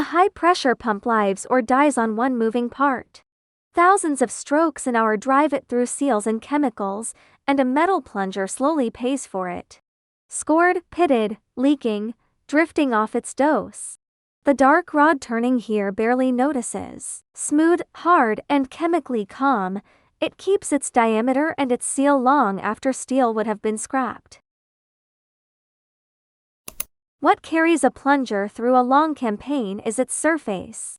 A high-pressure pump lives or dies on one moving part. Thousands of strokes an hour drive it through seals and chemicals, and a metal plunger slowly pays for it. Scored, pitted, leaking, drifting off its dose. The dark rod turning here barely notices. Smooth, hard, and chemically calm, it keeps its diameter and its seal long after steel would have been scrapped. What carries a plunger through a long campaign is its surface.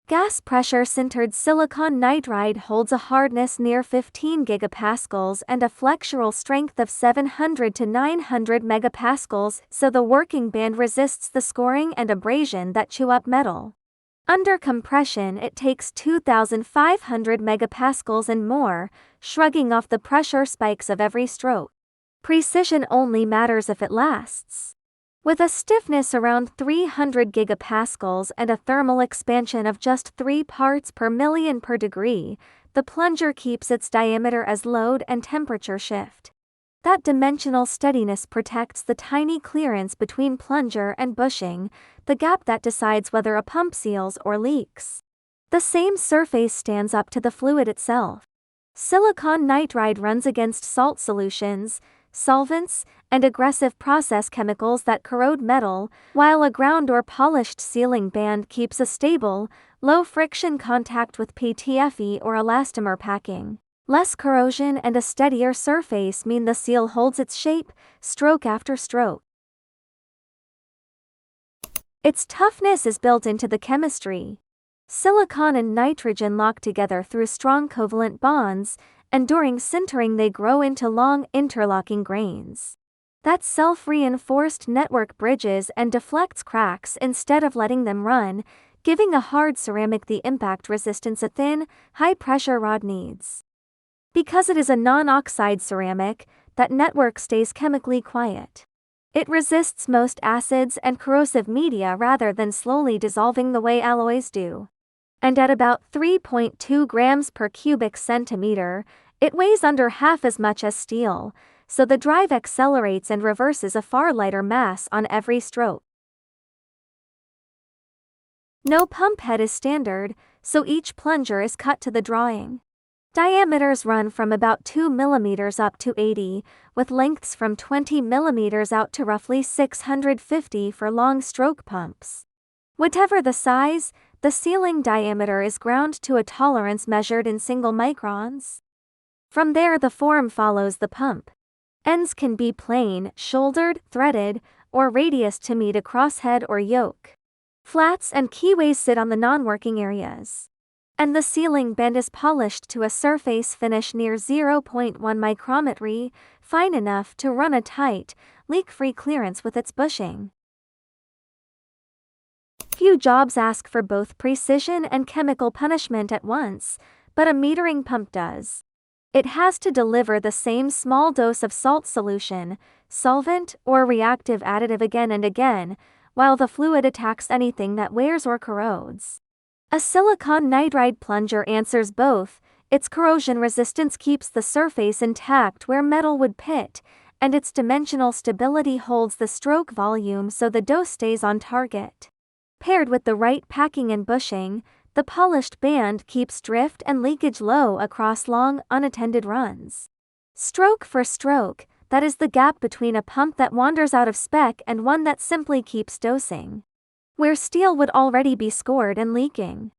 Gas pressure sintered silicon nitride holds a hardness near 15 gigapascals and a flexural strength of 700 to 900 megapascals, so the working band resists the scoring and abrasion that chew up metal. Under compression it takes 2,500 megapascals and more, shrugging off the pressure spikes of every stroke. Precision only matters if it lasts. With a stiffness around 300 gigapascals and a thermal expansion of just 3 parts per million per degree, the plunger keeps its diameter as load and temperature shift. That dimensional steadiness protects the tiny clearance between plunger and bushing, the gap that decides whether a pump seals or leaks. The same surface stands up to the fluid itself. Silicon nitride runs against salt solutions, solvents, and aggressive process chemicals that corrode metal, while a ground or polished sealing band keeps a stable, low-friction contact with PTFE or elastomer packing. Less corrosion and a steadier surface mean the seal holds its shape, stroke after stroke. Its toughness is built into the chemistry. Silicon and nitrogen lock together through strong covalent bonds, and during sintering they grow into long, interlocking grains. That self-reinforced network bridges and deflects cracks instead of letting them run, giving a hard ceramic the impact resistance a thin, high-pressure rod needs. Because it is a non-oxide ceramic, that network stays chemically quiet. It resists most acids and corrosive media rather than slowly dissolving the way alloys do. And at about 3.2 grams per cubic centimeter, it weighs under half as much as steel, so the drive accelerates and reverses a far lighter mass on every stroke. No pump head is standard, so each plunger is cut to the drawing. Diameters run from about 2 mm up to 80, with lengths from 20 mm out to roughly 650 for long stroke pumps. Whatever the size, the sealing diameter is ground to a tolerance measured in single microns. From there the form follows the pump. Ends can be plain, shouldered, threaded, or radius to meet a crosshead or yoke. Flats and keyways sit on the non-working areas. And the sealing band is polished to a surface finish near 0.1 micrometry, fine enough to run a tight, leak-free clearance with its bushing. Few jobs ask for both precision and chemical punishment at once, but a metering pump does. It has to deliver the same small dose of salt solution, solvent, or reactive additive again and again, while the fluid attacks anything that wears or corrodes. A silicon nitride plunger answers both. Its corrosion resistance keeps the surface intact where metal would pit, and its dimensional stability holds the stroke volume so the dose stays on target. Paired with the right packing and bushing, the polished band keeps drift and leakage low across long, unattended runs. Stroke for stroke, that is the gap between a pump that wanders out of spec and one that simply keeps dosing. Where steel would already be scored and leaking.